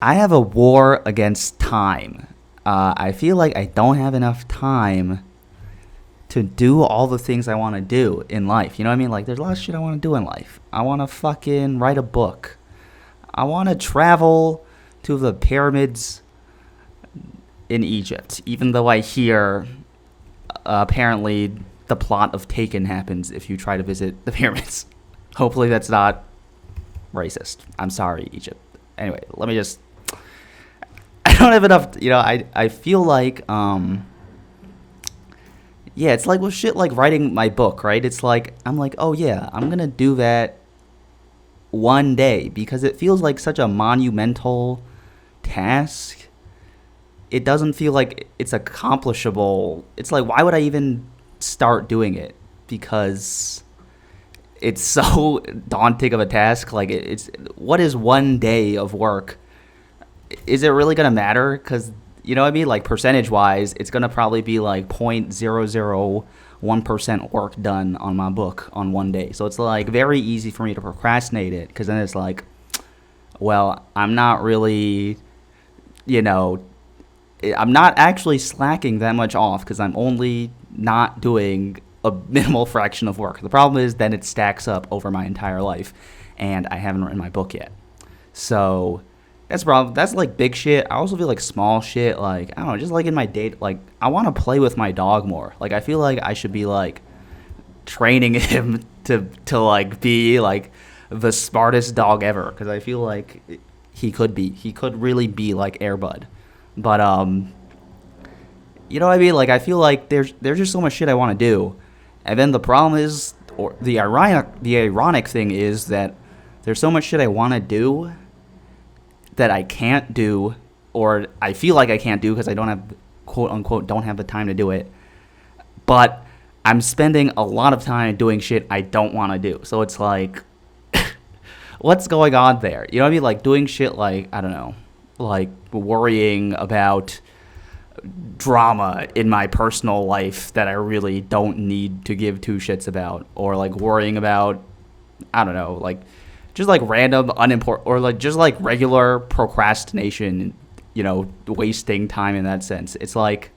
I have a war against time. I feel like I don't have enough time to do all the things I want to do in life. You know what I mean? Like, there's a lot of shit I want to do in life. I want to fucking write a book. I want to travel to the pyramids in Egypt, even though I hear apparently the plot of Taken happens if you try to visit the pyramids. Hopefully, that's not racist. I'm sorry, Egypt. Anyway, let me just I don't have enough. I feel like yeah, it's like with shit like writing my book, right? It's like I'm like, oh yeah, I'm gonna do that one day because it feels like such a monumental task. It doesn't feel like it's accomplishable. It's like, why would I even start doing it? Because it's so daunting of a task. Like, it's what is one day of work? Is it really gonna matter? Because you know what I mean. Like, percentage wise, it's gonna probably be like 0.001% work done on my book on one day. So it's like very easy for me to procrastinate it because then it's like, well, I'm not really, you know, I'm not actually slacking that much off because I'm only not doing a minimal fraction of work. The problem is then it stacks up over my entire life, and I haven't written my book yet. So that's problem. That's like big shit. I also feel like small shit. Like, I don't know, just like in my date. Like, I want to play with my dog more. Like, I feel like I should be like training him to like be like the smartest dog ever. Because I feel like he could really be like Airbud. But you know what I mean? Like, I feel like there's just so much shit I want to do, and then the problem is, or the ironic thing is that there's so much shit I want to do that I can't do, or I feel like I can't do because I don't have, quote unquote, don't have the time to do it. But I'm spending a lot of time doing shit I don't want to do. So it's like, what's going on there? You know what I mean? Like, doing shit like, I don't know, like worrying about drama in my personal life that I really don't need to give two shits about, or like worrying about, I don't know, like just like random unimportant, or like just like regular procrastination, wasting time in that sense. It's like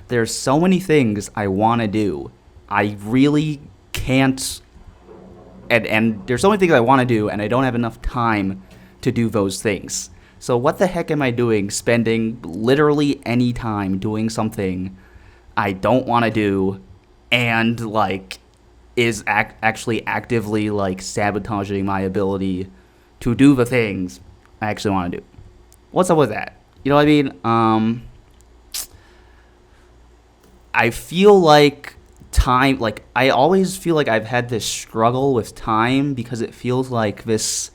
there's so many things I want to do. I really can't, and there's so many things I want to do, and I don't have enough time to do those things. So what the heck am I doing spending literally any time doing something I don't want to do, and like is actually actively like sabotaging my ability to do the things I actually want to do? What's up with that? You know what I mean? I feel like time, like I always feel like I've had this struggle with time because it feels like this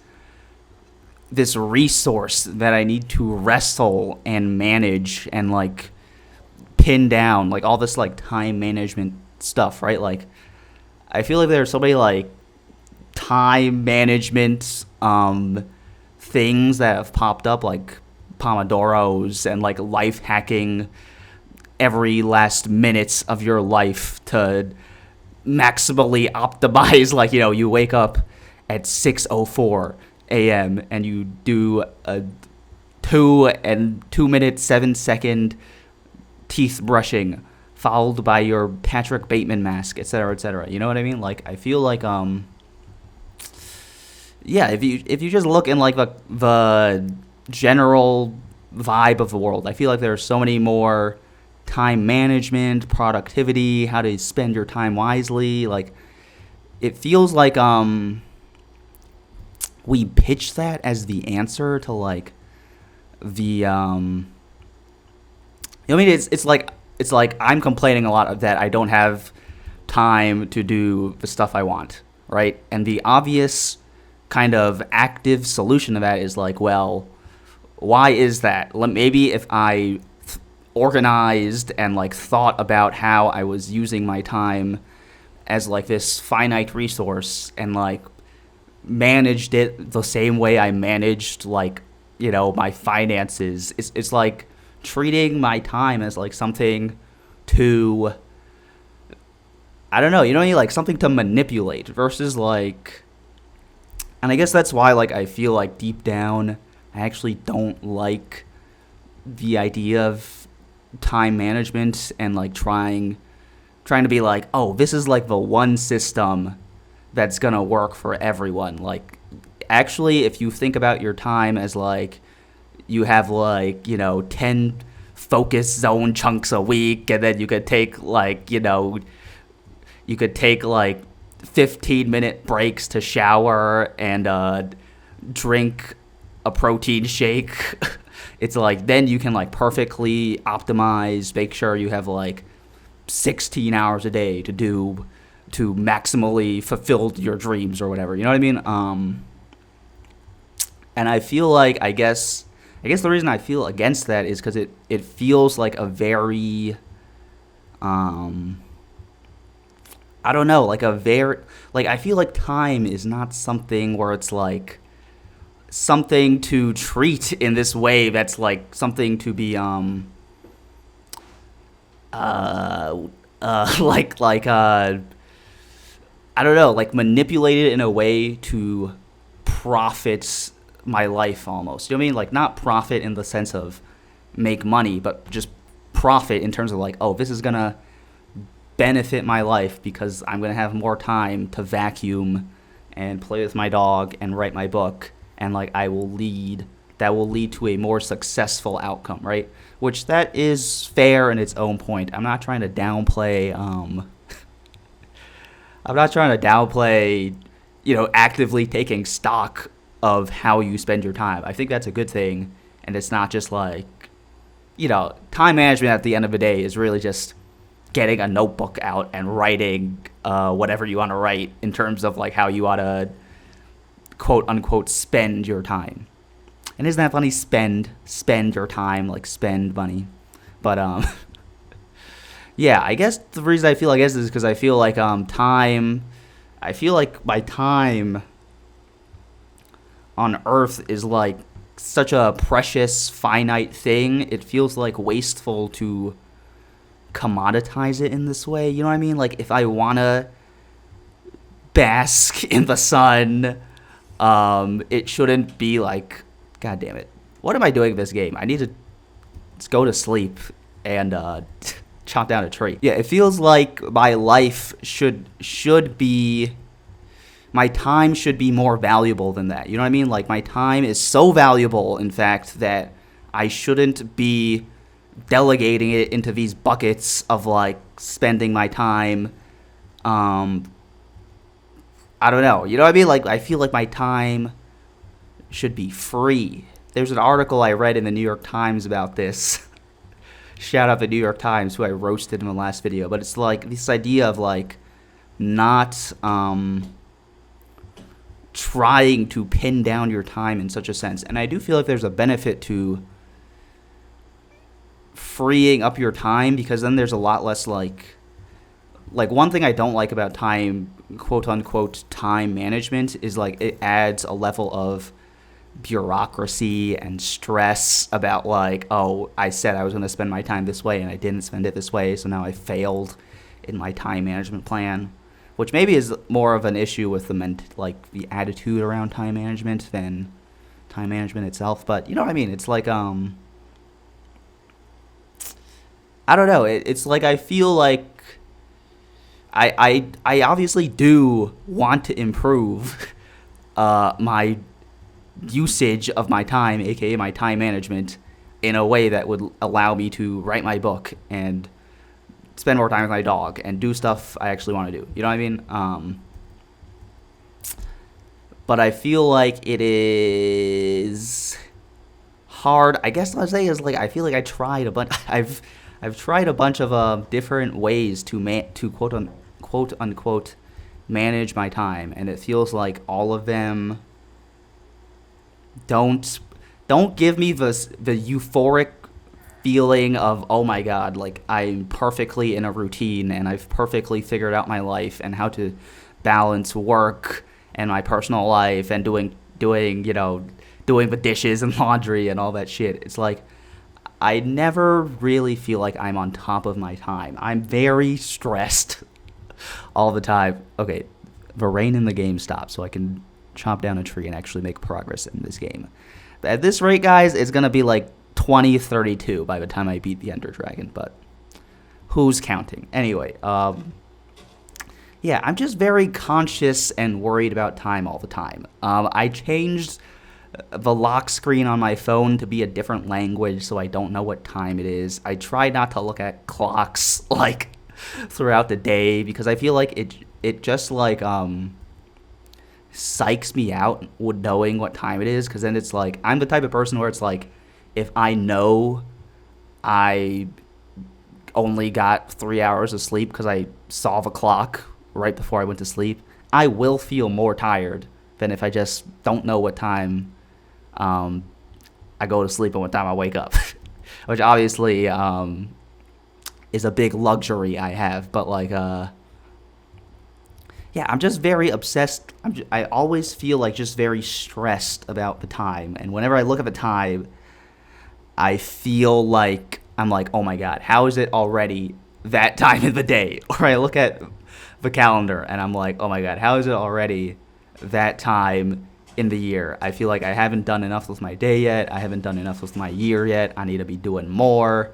resource that I need to wrestle and manage and like pin down, like all this like time management stuff, right? Like, I feel like there's so many like time management things that have popped up, like Pomodoros and like life hacking every last minutes of your life to maximally optimize. Like, you wake up at 6:04 a.m. and you do a 2 minute 7 second teeth brushing, followed by your Patrick Bateman mask, etc., etc. You know what I mean? Like, I feel like yeah, if you just look in like the general vibe of the world, I feel like there's so many more time management, productivity, how to spend your time wisely. Like, it feels like we pitch that as the answer to like the I mean, it's like I'm complaining a lot of that I don't have time to do the stuff I want, right? And the obvious kind of active solution to that is like, well, why is that? Maybe if I organized and like thought about how I was using my time as like this finite resource and like managed it the same way I managed like, my finances. It's like treating my time as like something to, I don't know, you know what I mean? Like something to manipulate versus like, and I guess that's why like I feel like deep down I actually don't like the idea of time management and like trying to be like, oh, this is like the one system that's gonna work for everyone. Like, actually, if you think about your time as like you have like 10 focus zone chunks a week, and then you could take like you could take like 15-minute breaks to shower and drink a protein shake. It's like then you can like perfectly optimize, make sure you have like 16 hours a day to maximally fulfill your dreams or whatever. You know what I mean? And I feel like I guess the reason I feel against that is because it feels like a very I don't know, like a very like I feel like time is not something where it's like something to treat in this way that's like something to be I don't know, like manipulated in a way to profit my life almost. You know what I mean? Like not profit in the sense of make money, but just profit in terms of like, oh, this is gonna benefit my life because I'm gonna have more time to vacuum and play with my dog and write my book, and like that will lead to a more successful outcome, right? Which that is fair in its own point. I'm not trying to downplay I'm not trying to downplay, actively taking stock of how you spend your time. I think that's a good thing, and it's not just like, time management at the end of the day is really just getting a notebook out and writing whatever you want to write in terms of like how you ought to quote unquote spend your time. And isn't that funny? Spend your time, like spend money. But yeah, I guess the reason I feel like this is because I feel like I feel like my time on Earth is like such a precious, finite thing. It feels like wasteful to commoditize it in this way. You know what I mean? Like if I wanna bask in the sun, it shouldn't be like, God damn it, what am I doing in this game? I need to just go to sleep and chop down a tree. Yeah, it feels like my life should be, my time should be more valuable than that. You know what I mean? Like my time is so valuable, in fact, that I shouldn't be delegating it into these buckets of like spending my time. I don't know. You know what I mean? Like I feel like my time should be free. There's an article I read in the New York Times about this. Shout out the New York Times, who I roasted in the last video. But it's like this idea of like not trying to pin down your time in such a sense. And I do feel like there's a benefit to freeing up your time, because then there's a lot less like one thing I don't like about time, quote unquote time management, is like it adds a level of bureaucracy and stress about like, oh, I said I was going to spend my time this way and I didn't spend it this way, so now I failed in my time management plan, which maybe is more of an issue with the attitude around time management than time management itself. But you know what I mean? It's like I don't know. It's like I feel like I obviously do want to improve my usage of my time, aka my time management, in a way that would allow me to write my book and spend more time with my dog and do stuff I actually want to do. You know what I mean? But I feel like it is hard. I guess what I'd say is like I feel like I tried a bunch. I've tried a bunch of different ways to quote unquote manage my time, and it feels like all of them don't give me the euphoric feeling of, oh my god, like I'm perfectly in a routine and I've perfectly figured out my life and how to balance work and my personal life and doing the dishes and laundry and all that shit. It's like I never really feel like I'm on top of my time. I'm very stressed all the time. Okay, the rain in the game stopped, so I can chop down a tree and actually make progress in this game. At this rate, guys, it's gonna be like 2032 by the time I beat the Ender Dragon. But who's counting? Anyway, yeah, I'm just very conscious and worried about time all the time. I changed the lock screen on my phone to be a different language so I don't know what time it is. I try not to look at clocks like throughout the day because I feel like it just like psychs me out with knowing what time it is, because then it's like I'm the type of person where it's like if I know I only got 3 hours of sleep because I saw the clock right before I went to sleep, I will feel more tired than if I just don't know what time I go to sleep and what time I wake up, which obviously is a big luxury I have. But like, yeah, I'm just very obsessed. I always feel like just very stressed about the time, and whenever I look at the time, I feel like I'm like, oh my god, how is it already that time of the day? Or I look at the calendar and I'm like, oh my god, how is it already that time in the year? I feel like I haven't done enough with my day yet. I haven't done enough with my year yet. I need to be doing more.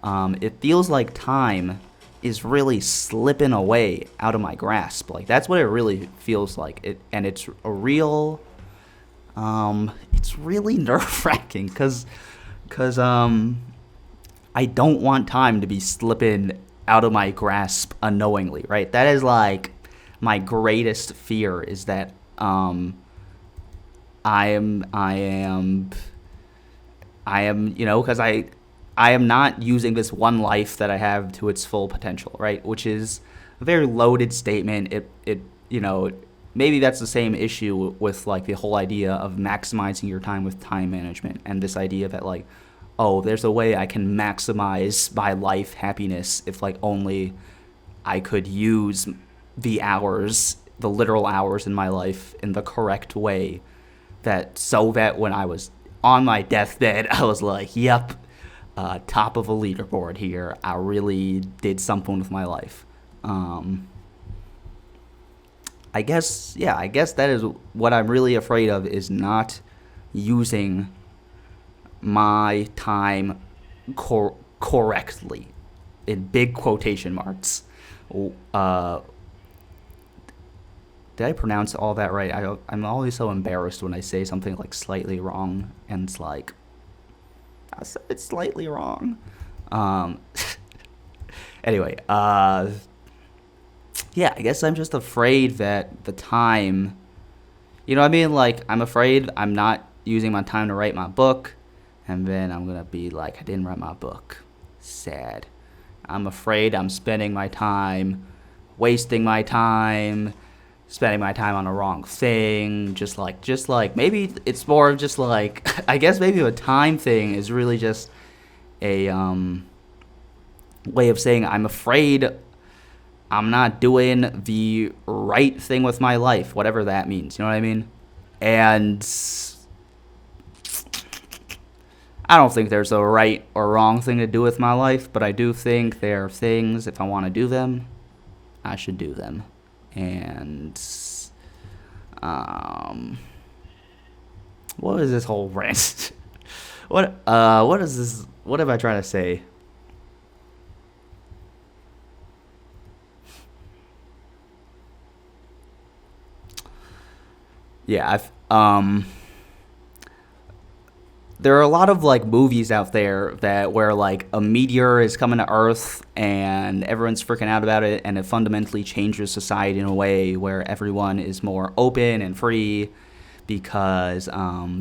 It feels like time is really slipping away out of my grasp. Like that's what it really feels like. And it's a real, it's really nerve-wracking because I don't want time to be slipping out of my grasp unknowingly, right? That is like my greatest fear, is that I am, because I am not using this one life that I have to its full potential, right? Which is a very loaded statement. Maybe that's the same issue with like the whole idea of maximizing your time with time management, and this idea that like, oh, there's a way I can maximize my life happiness if like only I could use the hours, the literal hours in my life in the correct way, so that when I was on my deathbed, I was like, yep, top of a leaderboard here. I really did something with my life. I guess that is what I'm really afraid of, is not using my time correctly, in big quotation marks. Did I pronounce all that right? I'm always so embarrassed when I say something like slightly wrong, and it's like, I said it's slightly wrong. Anyway, yeah, I guess I'm just afraid that the time, you know what I mean? Like, I'm afraid I'm not using my time to write my book, and then I'm going to be like, I didn't write my book. Sad. I'm afraid I'm spending my time, wasting my time, spending my time on the wrong thing. Just like, maybe it's more of just like, I guess maybe the time thing is really just a way of saying I'm afraid I'm not doing the right thing with my life, whatever that means. You know what I mean? And I don't think there's a right or wrong thing to do with my life, but I do think there are things, if I want to do them, I should do them. And what is this whole rant? What is this? What am I trying to say? Yeah, there are a lot of like movies out there where like a meteor is coming to Earth and everyone's freaking out about it, and it fundamentally changes society in a way where everyone is more open and free because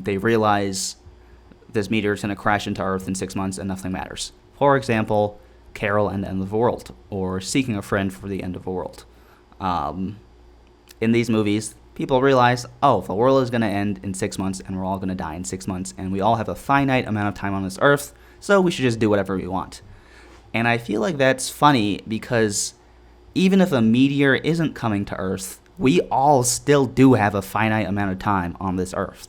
they realize this meteor is going to crash into Earth in 6 months and nothing matters. For example, Carol and the End of the World, or Seeking a Friend for the End of the World. In these movies, people realize, oh, the world is going to end in 6 months and we're all going to die in 6 months, and we all have a finite amount of time on this earth, so we should just do whatever we want. And I feel like that's funny because even if a meteor isn't coming to Earth, we all still do have a finite amount of time on this earth.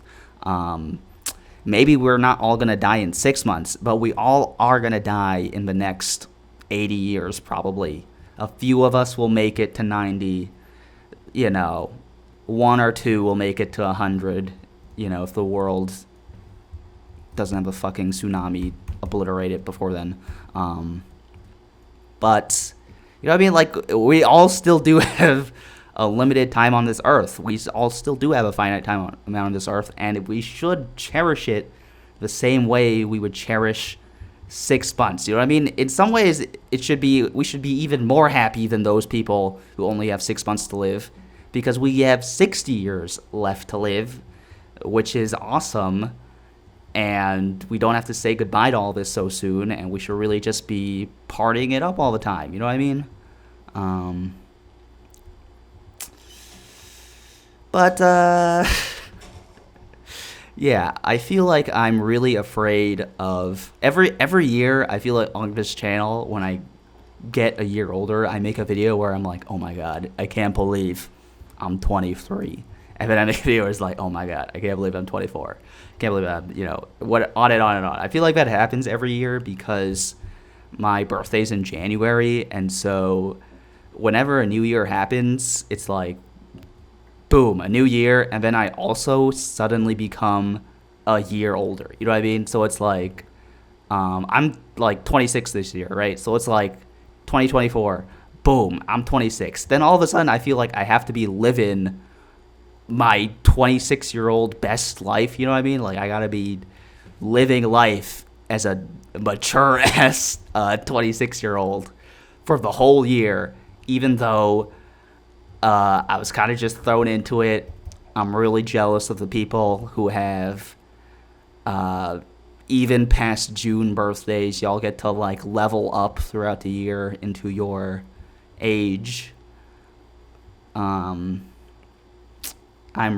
Maybe we're not all going to die in 6 months, but we all are going to die in the next 80 years probably. A few of us will make it to 90, you know, one or two will make it to 100, you know, if the world doesn't have a fucking tsunami obliterate it before then. But you know what I mean? Like, we all still do have a limited time on this earth. We all still do have a finite time amount on this earth, and we should cherish it the same way we would cherish 6 months. You know what I mean? In some ways, we should be even more happy than those people who only have 6 months to live, because we have 60 years left to live, which is awesome. And we don't have to say goodbye to all this so soon, and we should really just be partying it up all the time. You know what I mean? But yeah, I feel like I'm really afraid of every year. I feel like on this channel, when I get a year older, I make a video where I'm like, oh my god, I can't believe I'm 23. And then I make a video where it's like, oh my god, I can't believe I'm 24. Can't believe I'm, what, on and on and on. I feel like that happens every year because my birthday's in January, and so whenever a new year happens, it's like, boom, a new year, and then I also suddenly become a year older. You know what I mean? So it's like, I'm like 26 this year, right? So it's like 2024, boom, I'm 26. Then all of a sudden, I feel like I have to be living my 26-year-old best life. You know what I mean? Like, I gotta be living life as a mature ass 26-year-old for the whole year, even though I was kind of just thrown into it. I'm really jealous of the people who have even past June birthdays. Y'all get to like level up throughout the year into your age. I'm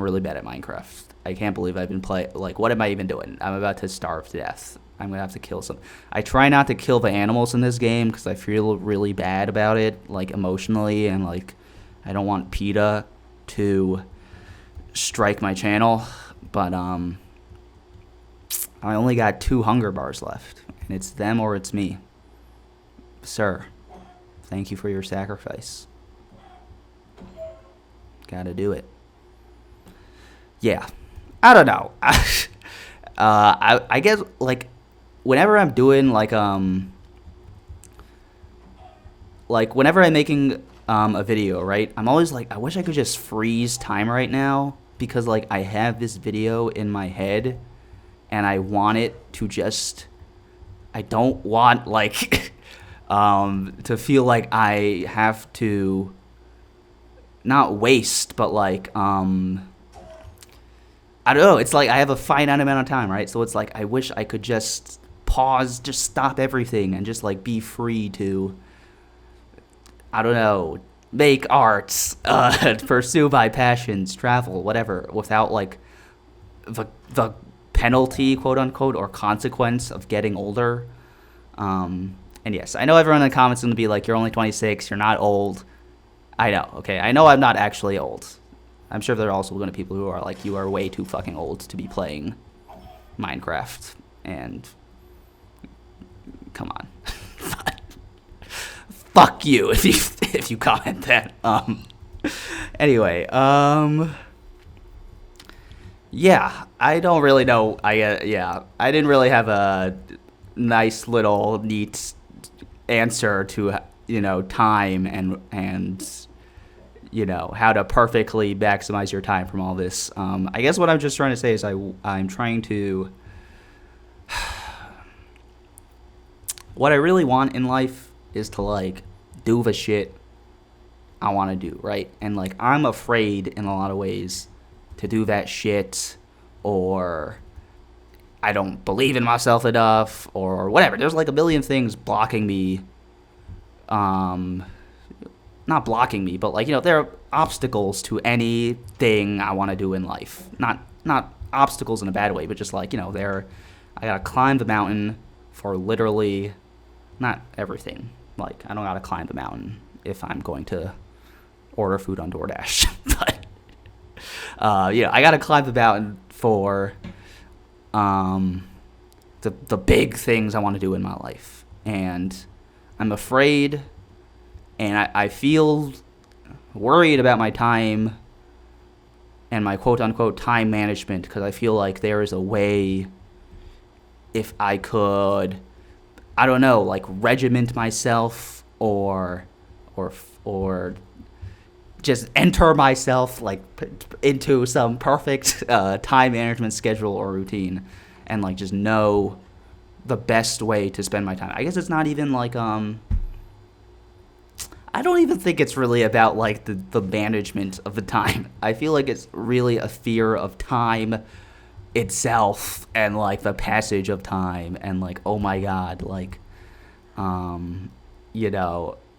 really bad at Minecraft. I can't believe I've been playing. Like, what am I even doing? I'm about to starve to death. I'm going to have to kill some. I try not to kill the animals in this game because I feel really bad about it, like, emotionally. And, like, I don't want PETA to strike my channel. But, I only got 2 hunger bars left. And it's them or it's me. Sir, thank you for your sacrifice. Gotta do it. Yeah, I don't know. I guess, like, whenever I'm doing, like whenever I'm making a video, right, I'm always like, I wish I could just freeze time right now, because, like, I have this video in my head, and I want it to just, I don't want, like, to feel like I have to, not waste, but, like, I don't know, it's like I have a finite amount of time, right? So it's like, I wish I could just pause, just stop everything, and just, like, be free to, I don't know, make arts, pursue my passions, travel, whatever, without, like, the penalty, quote unquote, or consequence of getting older. And yes, I know everyone in the comments is going to be like, you're only 26, you're not old. I know, okay, I know I'm not actually old. I'm sure there are also going to be people who are like, you are way too fucking old to be playing Minecraft. And come on. Fuck you if you comment that. Anyway, yeah, I don't really know. I didn't really have a nice little neat answer to, time and how to perfectly maximize your time from all this. I guess what I'm just trying to say is I'm trying to, what I really want in life is to, like, do the shit I want to do, right? And, like, I'm afraid in a lot of ways to do that shit, or I don't believe in myself enough, or whatever. There's, like, a billion things blocking me, not blocking me, but, like, there are obstacles to anything I want to do in life. Not obstacles in a bad way, but just, like, I gotta climb the mountain for literally not everything. Like, I don't gotta climb the mountain if I'm going to order food on DoorDash. But, I gotta climb the mountain for the big things I want to do in my life. And I'm afraid, and I feel worried about my time and my quote-unquote time management, because I feel like there is a way if I could, I don't know, like regiment myself or or just enter myself like into some perfect time management schedule or routine, and like just know the best way to spend my time. I guess it's not even like I don't even think it's really about like the management of the time. I feel like it's really a fear of time itself and like the passage of time and like, oh my god, like um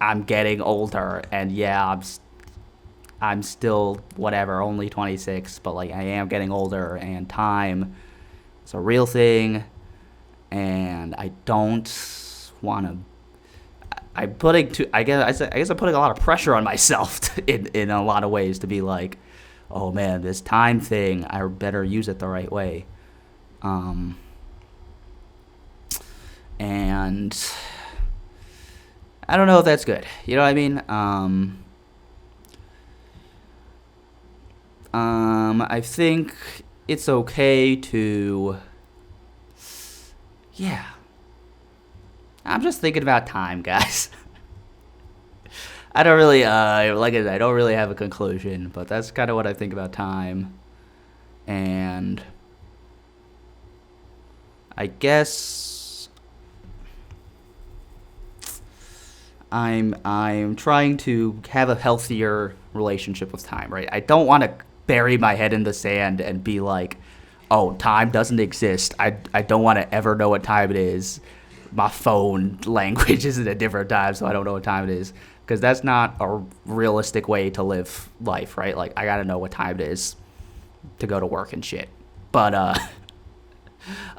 I'm getting older, and yeah, I'm still whatever, only 26, but like I am getting older, and time is a real thing, and I don't want to. I'm putting to. I guess I'm putting a lot of pressure on myself in a lot of ways to be like, oh man, this time thing, I better use it the right way, and I don't know if that's good. You know what I mean? I think it's okay to, yeah. I'm just thinking about time, guys. I don't really, like I said, I don't really have a conclusion, but that's kind of what I think about time. And I guess I'm trying to have a healthier relationship with time, right? I don't want to bury my head in the sand and be like, oh, time doesn't exist. I don't want to ever know what time it is. My phone language is at a different time, so I don't know what time it is. Because that's not a realistic way to live life, right? Like, I gotta know what time it is to go to work and shit. But,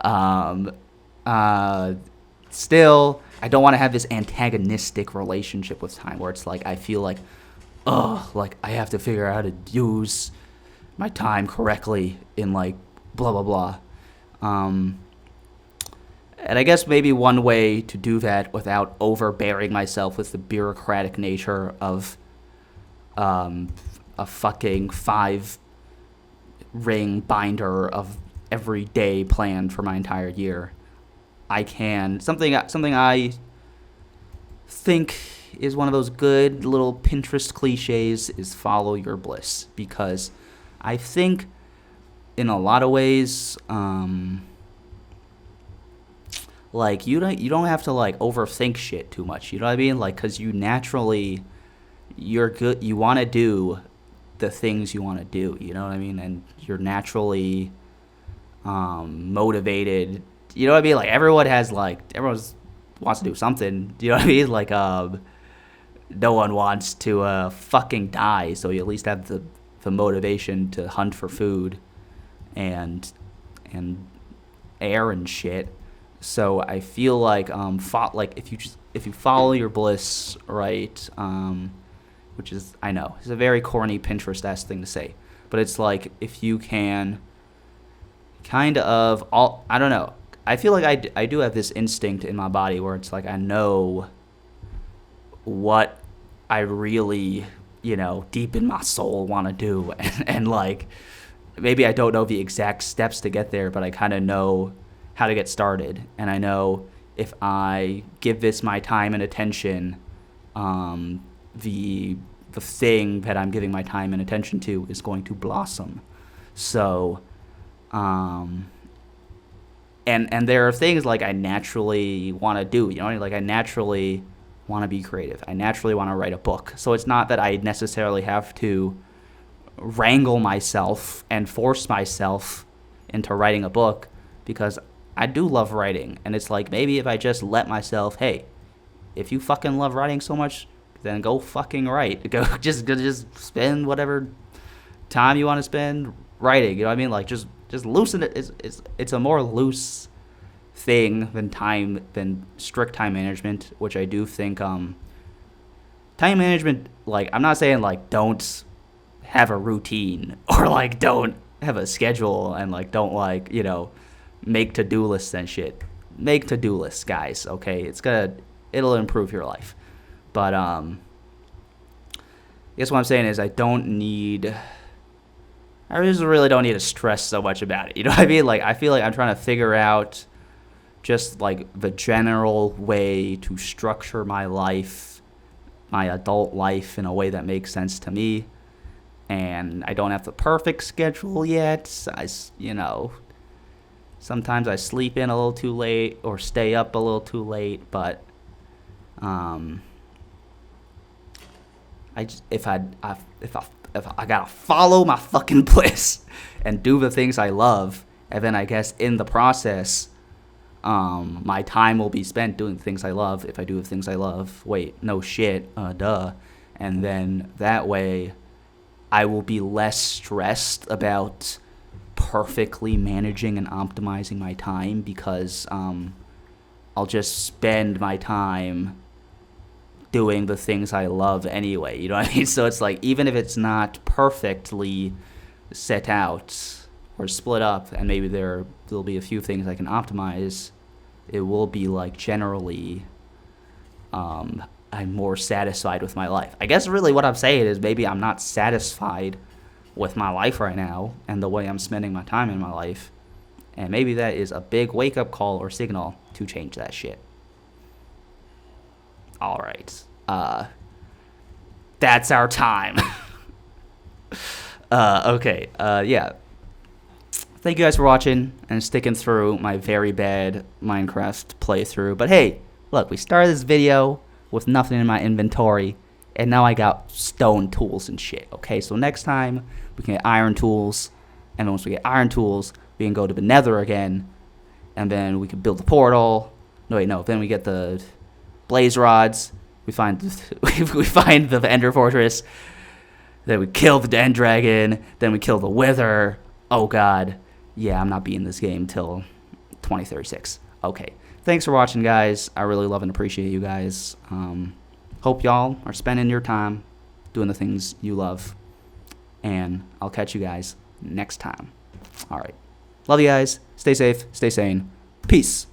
um, uh, still, I don't want to have this antagonistic relationship with time where it's like, I feel like, oh, like, I have to figure out how to use my time correctly in, like, blah, blah, blah. And I guess maybe one way to do that without overbearing myself with the bureaucratic nature of a fucking 5-ring binder of every day planned for my entire year. I can something I think is one of those good little Pinterest cliches is follow your bliss, because I think in a lot of ways, like you don't have to like overthink shit too much. You know what I mean? Like, cause you're good. You want to do the things you want to do. You know what I mean? And you're naturally motivated. You know what I mean? Like everyone wants to do something. You know what I mean? Like no one wants to fucking die, so you at least have the motivation to hunt for food and air and shit. So I feel like like if you follow your bliss, right, which is, I know it's a very corny Pinterest-esque thing to say, but it's like if you can kind of all, I don't know, I feel like I do have this instinct in my body where it's like I know what I really, deep in my soul want to do, and like maybe I don't know the exact steps to get there, but I kind of know how to get started, and I know if I give this my time and attention, the thing that I'm giving my time and attention to is going to blossom. So, and there are things like I naturally want to do. Like I naturally want to be creative. I naturally want to write a book. So it's not that I necessarily have to wrangle myself and force myself into writing a book, because I do love writing, and it's like maybe if I just let myself, hey, if you fucking love writing so much, then go fucking write. Go just spend whatever time you want to spend writing. You know what I mean? Like just loosen it. It's a more loose thing than strict time management, which I do think time management, like I'm not saying like don't have a routine or like don't have a schedule and like don't like make to-do lists and shit. Make to-do lists, guys, okay? It'll improve your life. But I guess what I'm saying is I just really don't need to stress so much about it. You know what I mean? Like I feel like I'm trying to figure out just like the general way to structure my life, my adult life, in a way that makes sense to me. And I don't have the perfect schedule yet. Sometimes I sleep in a little too late or stay up a little too late, but if I gotta follow my fucking bliss and do the things I love, and then I guess in the process, my time will be spent doing the things I love. If I do the things I love, wait, no shit, duh, and then that way, I will be less stressed about perfectly managing and optimizing my time, because I'll just spend my time doing the things I love anyway. You know what I mean? So it's like, even if it's not perfectly set out or split up, and maybe there'll be a few things I can optimize, it will be like generally I'm more satisfied with my life. I guess really what I'm saying is maybe I'm not satisfied with my life right now and the way I'm spending my time in my life. And maybe that is a big wake-up call or signal to change that shit. All right. That's our time. Okay. Yeah. Thank you guys for watching and sticking through my very bad Minecraft playthrough. But hey, look, we started this video with nothing in my inventory, and now I got stone tools and shit. Okay, so next time we can get iron tools, and then once we get iron tools, we can go to the Nether again, and then we can build the portal. No, then we get the blaze rods. We find we find the Ender Fortress. Then we kill the End Dragon. Then we kill the Wither. Oh god, yeah, I'm not beating this game till 2036. Okay. Thanks for watching, guys. I really love and appreciate you guys. Hope y'all are spending your time doing the things you love. And I'll catch you guys next time. All right. Love you guys. Stay safe. Stay sane. Peace.